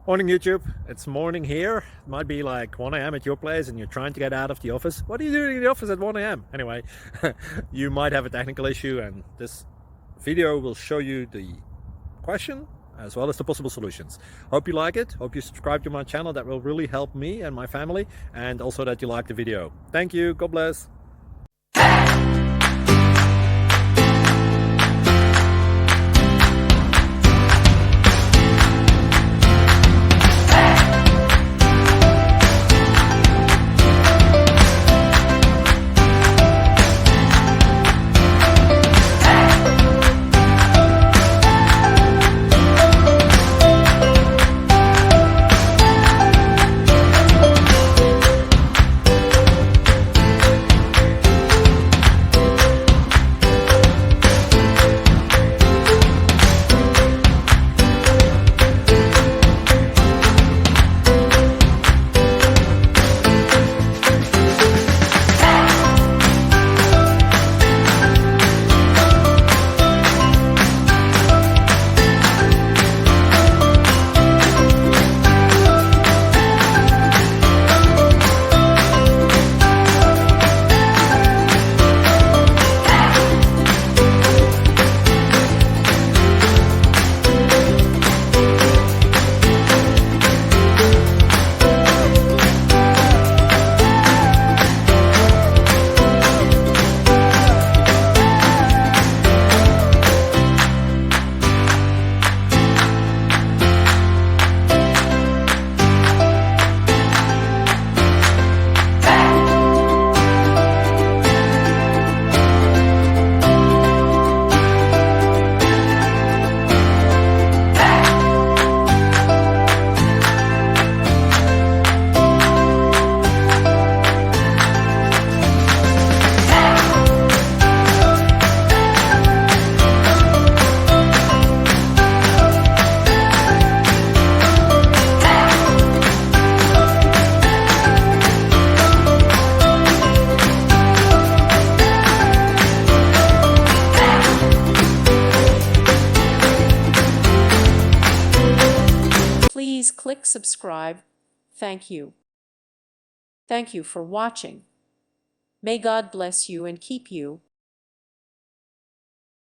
Morning YouTube, it's morning here. It might be like 1 a.m. at your place and you're trying to get out of the office. What are you doing in the office at 1 a.m.? Anyway, you might have a technical issue and this video will show you the question as well as the possible solutions. Hope you like it, hope you subscribe to my channel. That will really help me and my family, and also that you like the video. Thank you, God bless. Please click subscribe. Thank you. Thank you for watching. May God bless you and keep you.